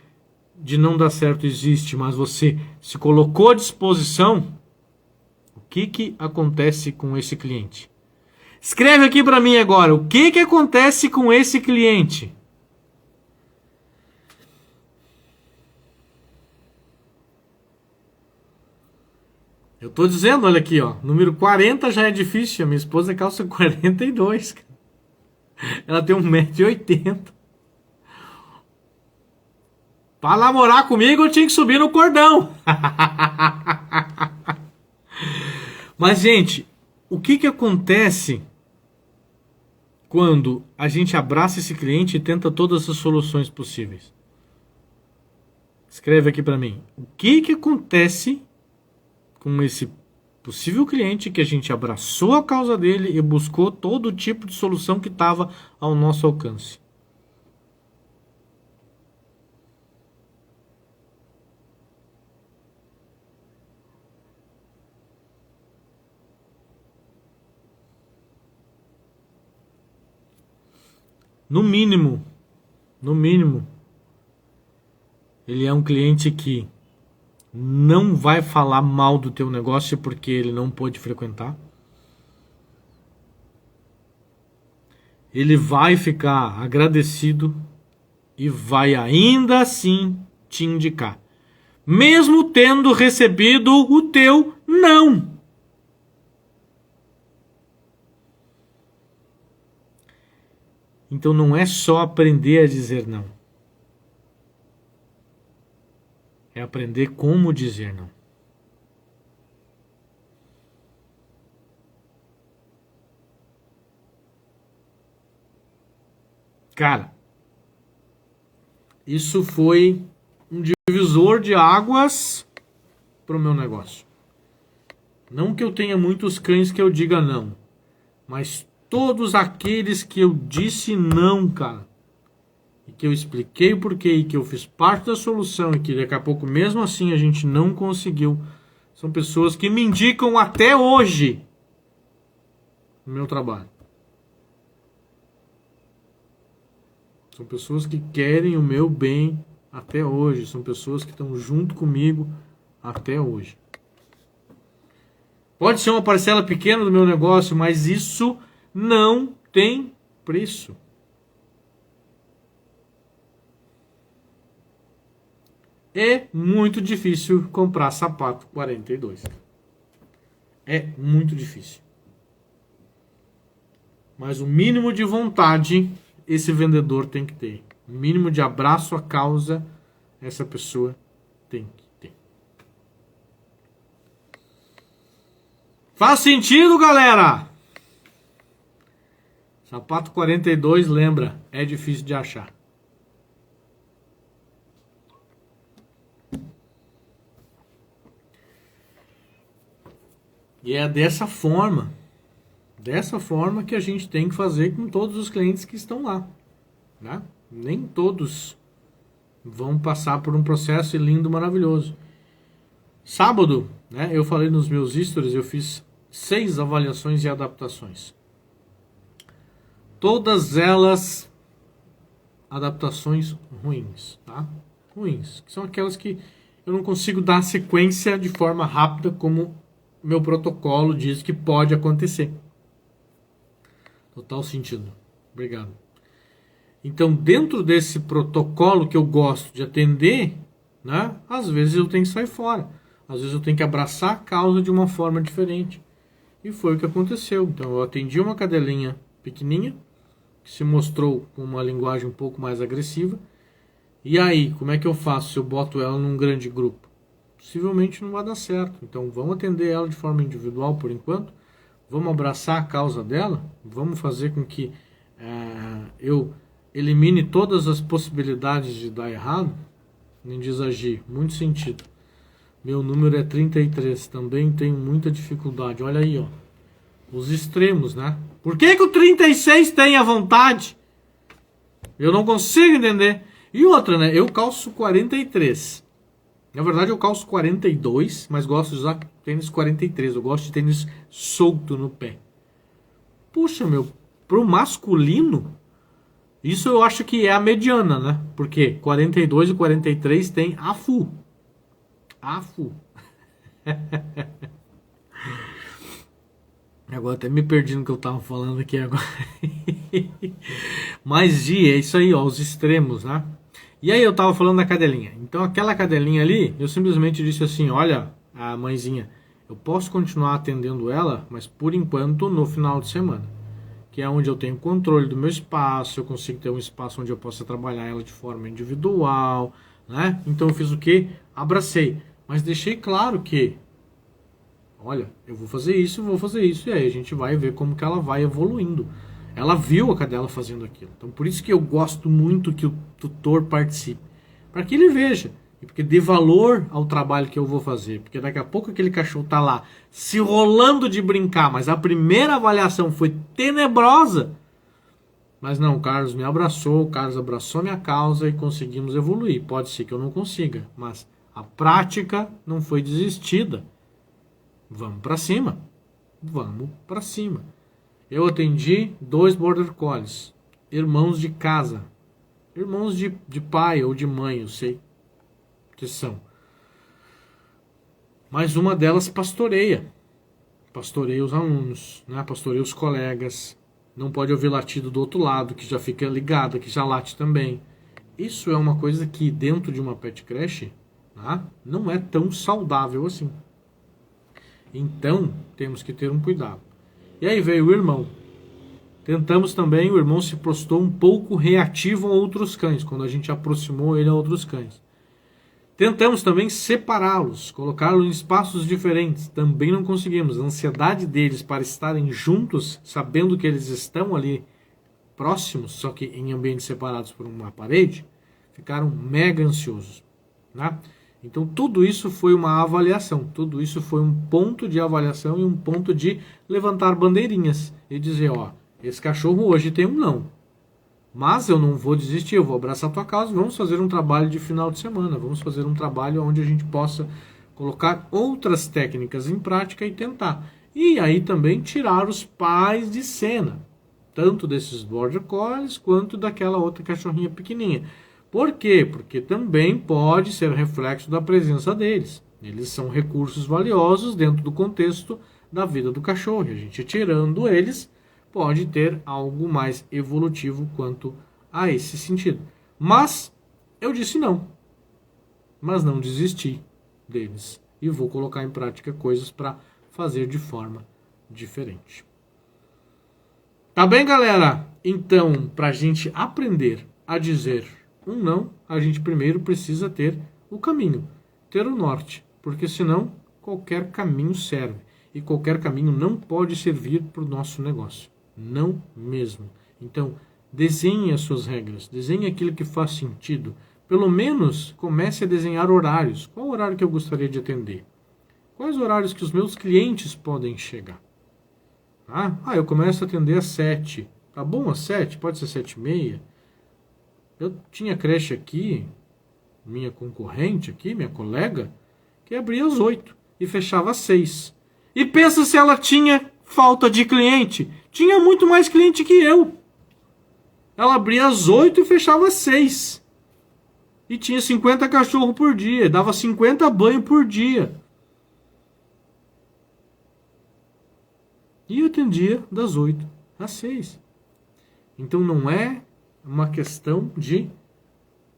de não dar certo existe, mas você se colocou à disposição, o que acontece com esse cliente? Escreve aqui para mim agora, o que acontece com esse cliente? Eu tô dizendo, olha aqui, ó, número 40 já é difícil, a minha esposa calça 42. Ela tem 1,80 m. Para namorar comigo eu tinha que subir no cordão. Mas, gente, o que acontece quando a gente abraça esse cliente e tenta todas as soluções possíveis? Escreve aqui para mim. O que acontece com esse possível cliente que a gente abraçou a causa dele e buscou todo tipo de solução que estava ao nosso alcance. No mínimo, ele é um cliente que não vai falar mal do teu negócio porque ele não pôde frequentar. Ele vai ficar agradecido e vai ainda assim te indicar, mesmo tendo recebido o teu não. Então não é só aprender a dizer não. É aprender como dizer não. Cara, isso foi um divisor de águas para o meu negócio. Não que eu tenha muitos cães que eu diga não, mas todos aqueles que eu disse não, cara, e que eu expliquei o porquê, e que eu fiz parte da solução, e que daqui a pouco mesmo assim a gente não conseguiu, são pessoas que me indicam até hoje no meu trabalho. São pessoas que querem o meu bem até hoje, são pessoas que estão junto comigo até hoje. Pode ser uma parcela pequena do meu negócio, mas isso não tem preço. É muito difícil comprar sapato 42. É muito difícil. Mas o mínimo de vontade esse vendedor tem que ter. O mínimo de abraço à causa essa pessoa tem que ter. Faz sentido, galera? Sapato 42, lembra, é difícil de achar. E é dessa forma que a gente tem que fazer com todos os clientes que estão lá, né? Nem todos vão passar por um processo lindo, maravilhoso. Sábado, né, eu falei nos meus stories, eu fiz 6 avaliações e adaptações. Todas elas adaptações ruins, tá? Ruins, que são aquelas que eu não consigo dar sequência de forma rápida como meu protocolo diz que pode acontecer. Total sentido. Obrigado. Então, dentro desse protocolo que eu gosto de atender, né, às vezes eu tenho que sair fora. Às vezes eu tenho que abraçar a causa de uma forma diferente. E foi o que aconteceu. Então, eu atendi uma cadelinha pequenininha, que se mostrou com uma linguagem um pouco mais agressiva. E aí, como é que eu faço se eu boto ela num grande grupo? Possivelmente não vai dar certo. Então, vamos atender ela de forma individual por enquanto. Vamos abraçar a causa dela. Vamos fazer com que eu elimine todas as possibilidades de dar errado. Nem de exagir. Muito sentido. Meu número é 33. Também tenho muita dificuldade. Olha aí, ó. Os extremos, né? Por que o 36 tem a vontade? Eu não consigo entender. E outra, né? Eu calço 43. Na verdade eu calço 42, mas gosto de usar tênis 43. Eu gosto de tênis solto no pé. Puxa, meu, pro masculino, isso eu acho que é a mediana, né? Porque 42 e 43 tem a full. A full. Agora até me perdi no que eu tava falando aqui agora. Mas, é isso aí, ó, os extremos, né? E aí eu tava falando da cadelinha. Então aquela cadelinha ali, eu simplesmente disse assim, olha, a mãezinha, eu posso continuar atendendo ela, mas por enquanto no final de semana. Que é onde eu tenho controle do meu espaço, eu consigo ter um espaço onde eu possa trabalhar ela de forma individual, né? Então eu fiz o quê? Abracei. Mas deixei claro que, olha, eu vou fazer isso, e aí a gente vai ver como que ela vai evoluindo. Ela viu a cadela fazendo aquilo. Então por isso que eu gosto muito que o tutor participe. Para que ele veja. E e porque dê valor ao trabalho que eu vou fazer. Porque daqui a pouco aquele cachorro tá lá se rolando de brincar, mas a primeira avaliação foi tenebrosa. Mas não, o Carlos me abraçou, o Carlos abraçou minha causa e conseguimos evoluir. Pode ser que eu não consiga, mas a prática não foi desistida. Vamos para cima. Vamos para cima. Eu atendi 2 Border Collies, irmãos de casa, irmãos de pai ou de mãe, eu sei que são. Mas uma delas pastoreia os alunos, né? Pastoreia os colegas. Não pode ouvir latido do outro lado, que já fica ligada, que já late também. Isso é uma coisa que dentro de uma pet creche, né, não é tão saudável assim. Então, temos que ter um cuidado. E aí veio o irmão. Tentamos também, o irmão se postou um pouco reativo a outros cães, quando a gente aproximou ele a outros cães. Tentamos também separá-los, colocá-los em espaços diferentes. Também não conseguimos. A ansiedade deles para estarem juntos, sabendo que eles estão ali próximos, só que em ambientes separados por uma parede, ficaram mega ansiosos, né? Então tudo isso foi uma avaliação, tudo isso foi um ponto de avaliação e um ponto de levantar bandeirinhas e dizer, ó, esse cachorro hoje tem um não. Mas eu não vou desistir, eu vou abraçar a tua causa, vamos fazer um trabalho de final de semana, vamos fazer um trabalho onde a gente possa colocar outras técnicas em prática e tentar. E aí também tirar os pais de cena, tanto desses Border Collies quanto daquela outra cachorrinha pequenininha. Por quê? Porque também pode ser reflexo da presença deles. Eles são recursos valiosos dentro do contexto da vida do cachorro. A gente tirando eles pode ter algo mais evolutivo quanto a esse sentido. Mas eu disse não. Mas não desisti deles. E vou colocar em prática coisas para fazer de forma diferente. Tá bem, galera? Então, para a gente aprender a dizer um não, a gente primeiro precisa ter o caminho, ter o norte. Porque senão qualquer caminho serve. E qualquer caminho não pode servir para o nosso negócio. Não mesmo. Então, desenhe as suas regras, desenhe aquilo que faz sentido. Pelo menos comece a desenhar horários. Qual horário que eu gostaria de atender? Quais horários que os meus clientes podem chegar? Eu começo a atender às 7. Tá bom às 7? Pode ser 7h30. Eu tinha creche aqui, minha concorrente aqui, minha colega, que abria às 8 e fechava às 6. E pensa se ela tinha falta de cliente. Tinha muito mais cliente que eu. Ela abria às 8 e fechava às 6. E tinha 50 cachorros por dia. Dava 50 banhos por dia. E eu atendia das 8 às 6. Então não é uma questão de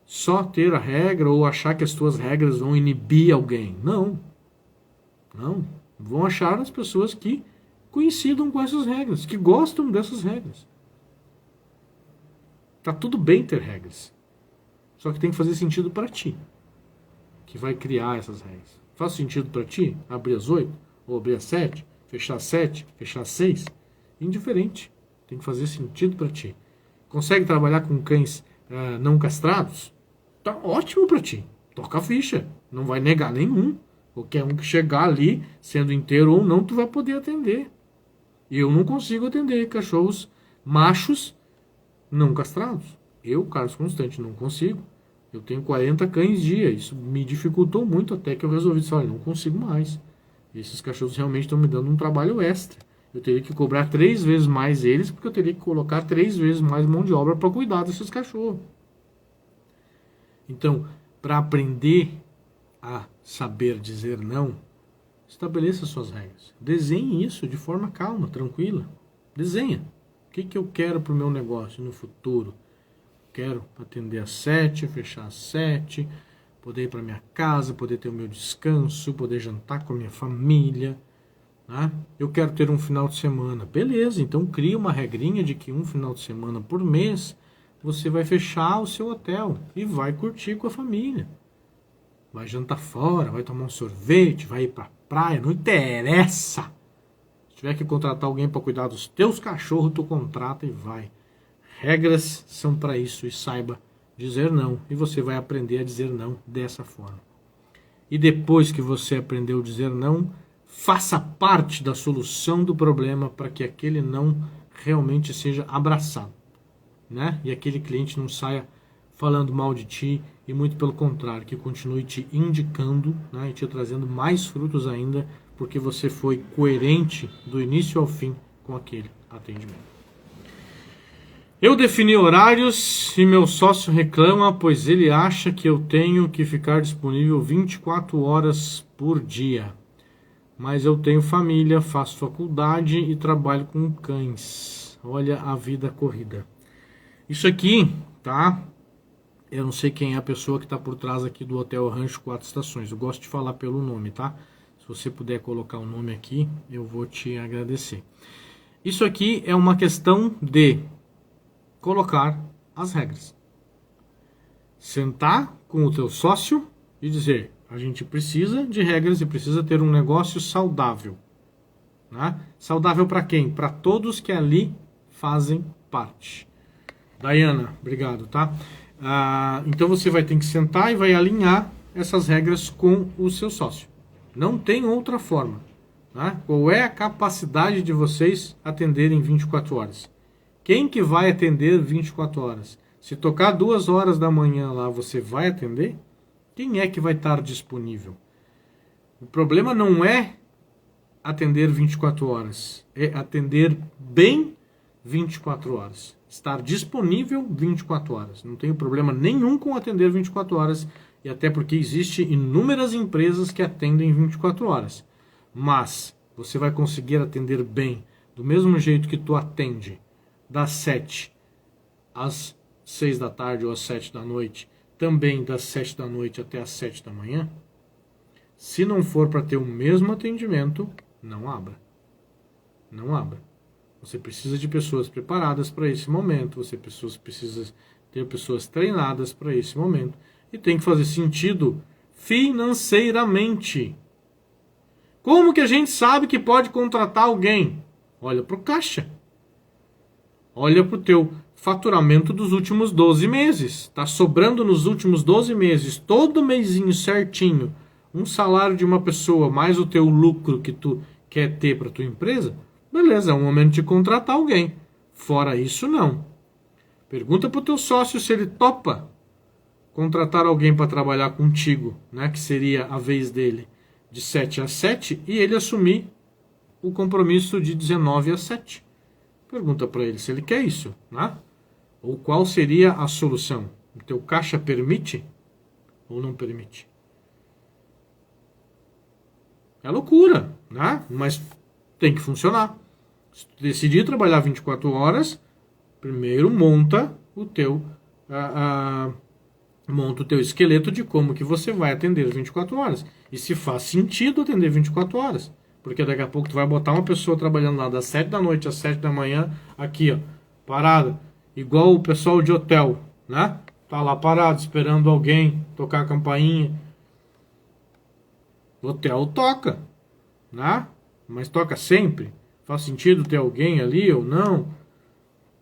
só ter a regra ou achar que as tuas regras vão inibir alguém. Não. Não. Vão achar as pessoas que coincidam com essas regras, que gostam dessas regras. Tá tudo bem ter regras. Só que tem que fazer sentido para ti, que vai criar essas regras. Faz sentido para ti abrir às 8, ou abrir às 7, fechar às 7, fechar às 6? Indiferente. Tem que fazer sentido para ti. Consegue trabalhar com cães não castrados? Tá ótimo para ti. Toca a ficha. Não vai negar nenhum. Qualquer um que chegar ali, sendo inteiro ou não, tu vai poder atender. E eu não consigo atender cachorros machos não castrados. Eu, Carlos Constante, não consigo. Eu tenho 40 cães dia. Isso me dificultou muito até que eu resolvi dizer, olha, não consigo mais. Esses cachorros realmente estão me dando um trabalho extra. Eu teria que cobrar 3 vezes mais eles, porque eu teria que colocar 3 vezes mais mão de obra para cuidar desses cachorros. Então, para aprender a saber dizer não, estabeleça suas regras. Desenhe isso de forma calma, tranquila. Desenha. O que eu quero para o meu negócio no futuro? Quero atender às 7, fechar às 7, poder ir para minha casa, poder ter o meu descanso, poder jantar com a minha família. Né? Eu quero ter um final de semana. Beleza, então cria uma regrinha de que um final de semana por mês você vai fechar o seu hotel e vai curtir com a família. Vai jantar fora, vai tomar um sorvete, vai ir pra praia, não interessa. Se tiver que contratar alguém para cuidar dos teus cachorros, tu contrata e vai. Regras são para isso e saiba dizer não. E você vai aprender a dizer não dessa forma. E depois que você aprendeu a dizer não, faça parte da solução do problema para que aquele não realmente seja abraçado, né? E aquele cliente não saia falando mal de ti, e muito pelo contrário, que continue te indicando, né, e te trazendo mais frutos ainda, porque você foi coerente do início ao fim com aquele atendimento. Eu defini horários e meu sócio reclama, pois ele acha que eu tenho que ficar disponível 24 horas por dia. Mas eu tenho família, faço faculdade e trabalho com cães. Olha a vida corrida. Isso aqui, tá? Eu não sei quem é a pessoa que está por trás aqui do Hotel Rancho 4 Estações. Eu gosto de falar pelo nome, tá? Se você puder colocar o nome aqui, eu vou te agradecer. Isso aqui é uma questão de colocar as regras. Sentar com o teu sócio e dizer: a gente precisa de regras e precisa ter um negócio saudável. Né? Saudável para quem? Para todos que ali fazem parte. Dayana, obrigado, tá? Então você vai ter que sentar e vai alinhar essas regras com o seu sócio. Não tem outra forma. Né? Qual é a capacidade de vocês atenderem 24 horas? Quem que vai atender 24 horas? Se tocar 2 horas da manhã lá, você vai atender? Quem é que vai estar disponível? O problema não é atender 24 horas, é atender bem 24 horas. Estar disponível 24 horas. Não tenho problema nenhum com atender 24 horas, e até porque existe inúmeras empresas que atendem 24 horas. Mas você vai conseguir atender bem, do mesmo jeito que tu atende, das 7 às 6 da tarde ou às 7 da noite, também das 7 da noite até às 7 da manhã? Se não for para ter o mesmo atendimento, não abra. Não abra. Você precisa de pessoas preparadas para esse momento, você precisa ter pessoas treinadas para esse momento, e tem que fazer sentido financeiramente. Como que a gente sabe que pode contratar alguém? Olha para o caixa. Olha para o teu faturamento dos últimos 12 meses. Está sobrando nos últimos 12 meses, todo mêsinho certinho, um salário de uma pessoa, mais o teu lucro que tu quer ter para tua empresa? Beleza, é o momento de contratar alguém. Fora isso, não. Pergunta para o teu sócio se ele topa contratar alguém para trabalhar contigo, né, que seria a vez dele, de 7 às 7, e ele assumir o compromisso de 19 às 7. Pergunta para ele se ele quer isso, né? Ou qual seria a solução. O teu caixa permite ou não permite? É loucura, né? Mas tem que funcionar. Se tu decidir trabalhar 24 horas, primeiro monta o teu esqueleto de como que você vai atender 24 horas. E se faz sentido atender 24 horas. Porque daqui a pouco tu vai botar uma pessoa trabalhando lá das 7 da noite às 7 da manhã, aqui, ó, parada. Igual o pessoal de hotel, né? Tá lá parado, esperando alguém tocar a campainha. O hotel toca, né? Mas toca sempre. Faz sentido ter alguém ali ou não?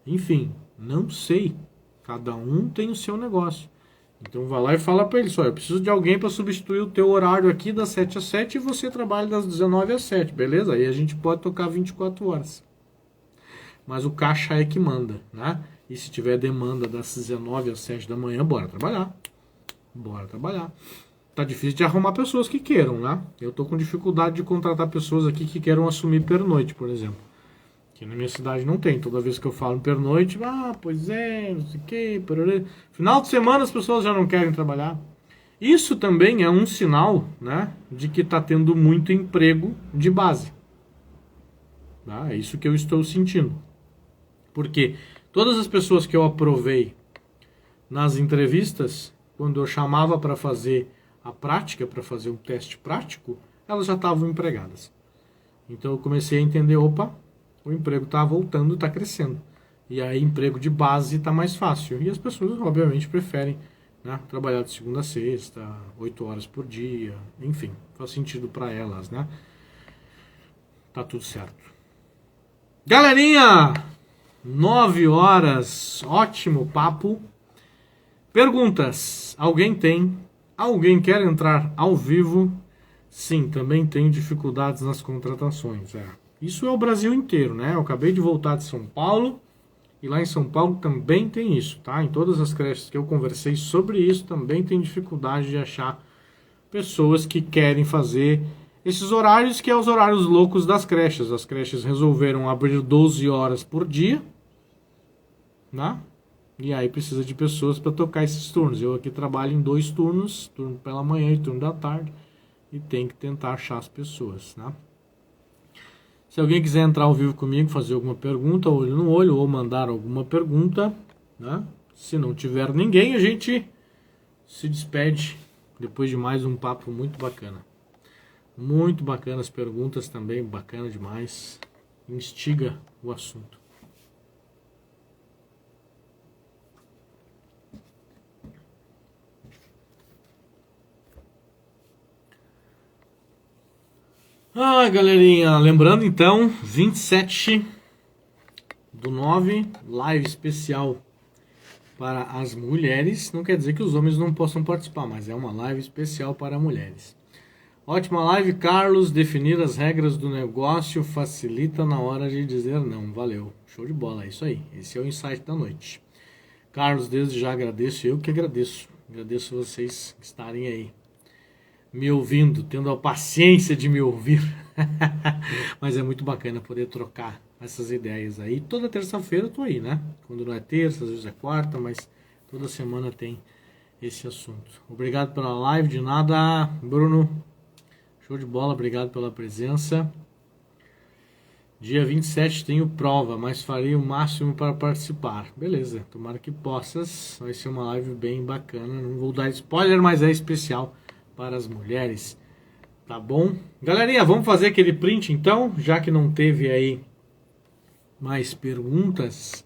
Enfim, não sei. Cada um tem o seu negócio. Então vai lá e fala para ele só: eu preciso de alguém para substituir o teu horário aqui das 7 às 7 e você trabalha das 19 às 7, beleza? Aí a gente pode tocar 24 horas. Mas o caixa é que manda, né? E se tiver demanda das 19 às 7 da manhã, bora trabalhar. Bora trabalhar. Tá difícil de arrumar pessoas que queiram, né? Eu tô com dificuldade de contratar pessoas aqui que queiram assumir pernoite, por exemplo. Que na minha cidade não tem. Toda vez que eu falo pernoite, pois é, não sei o que. Final de semana as pessoas já não querem trabalhar. Isso também é um sinal, né, de que está tendo muito emprego de base. Tá? É isso que eu estou sentindo. Porque todas as pessoas que eu aprovei nas entrevistas, quando eu chamava para fazer a prática, para fazer um teste prático, elas já estavam empregadas. Então eu comecei a entender, opa, o emprego está voltando, está crescendo. E aí emprego de base está mais fácil. E as pessoas, obviamente, preferem, né, trabalhar de segunda a sexta, 8 horas por dia, enfim, faz sentido para elas, né? Tá tudo certo. Galerinha, 9 horas, ótimo papo. Perguntas. Alguém tem? Alguém quer entrar ao vivo? Sim, também tem dificuldades nas contratações. Isso é o Brasil inteiro, né? Eu acabei de voltar de São Paulo e lá em São Paulo também tem isso, tá? Em todas as creches que eu conversei sobre isso, também tem dificuldade de achar pessoas que querem fazer esses horários, que é os horários loucos das creches. As creches resolveram abrir 12 horas por dia, né? E aí precisa de pessoas para tocar esses turnos. Eu aqui trabalho em 2 turnos, turno pela manhã e turno da tarde, e tem que tentar achar as pessoas, né? Se alguém quiser entrar ao vivo comigo, fazer alguma pergunta, olho no olho, ou mandar alguma pergunta, né? Se não tiver ninguém, a gente se despede depois de mais um papo muito bacana. Muito bacana as perguntas também, bacana demais. Instiga o assunto. Galerinha, lembrando então, 27/9, live especial para as mulheres. Não quer dizer que os homens não possam participar, mas é uma live especial para mulheres. Ótima live, Carlos. Definir as regras do negócio facilita na hora de dizer não. Valeu. Show de bola, é isso aí. Esse é o insight da noite. Carlos, desde já agradeço. Eu que agradeço. Agradeço vocês estarem aí me ouvindo, tendo a paciência de me ouvir. Mas é muito bacana poder trocar essas ideias aí. Toda terça-feira eu tô aí, né? Quando não é terça, às vezes é quarta, mas toda semana tem esse assunto. Obrigado pela live, de nada, Bruno. Show de bola, obrigado pela presença. Dia 27 tenho prova, mas farei o máximo para participar. Beleza, tomara que possas. Vai ser uma live bem bacana. Não vou dar spoiler, mas é especial para as mulheres. Tá bom? Galerinha, vamos fazer aquele print então, já que não teve aí mais perguntas.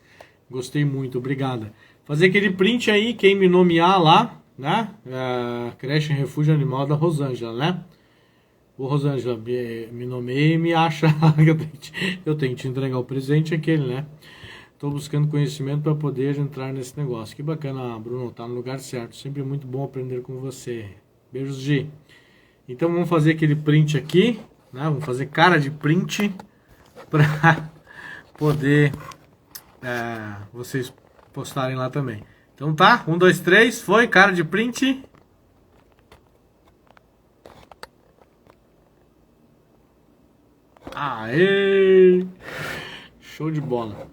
Gostei muito, obrigada. Fazer aquele print aí, quem me nomear lá, né? Creche Refúgio Animal da Rosângela, né? Ô Rosângela, me nomeie e me acha. Eu tenho que te entregar o presente aquele, né? Estou buscando conhecimento para poder entrar nesse negócio. Que bacana, Bruno, tá no lugar certo. Sempre muito bom aprender com você. Beijos, G. Então vamos fazer aquele print aqui, né? Vamos fazer cara de print para poder vocês postarem lá também. Então tá, 1, 2, 3, foi, cara de print. Aê! Show de bola.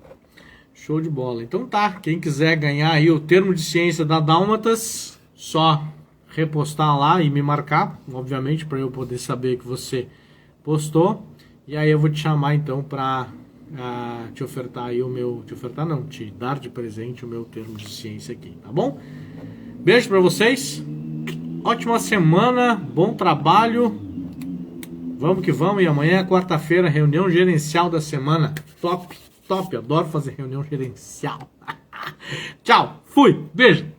Show de bola. Então tá, quem quiser ganhar aí o termo de ciência da Dálmatas, só repostar lá e me marcar, obviamente, para eu poder saber que você postou. E aí eu vou te chamar então para te ofertar aí o meu... Te ofertar não, te dar de presente o meu termo de ciência aqui, tá bom? Beijo para vocês. Ótima semana, bom trabalho. Vamos que vamos, e amanhã é quarta-feira, reunião gerencial da semana. Top, top, adoro fazer reunião gerencial. Tchau, fui, beijo.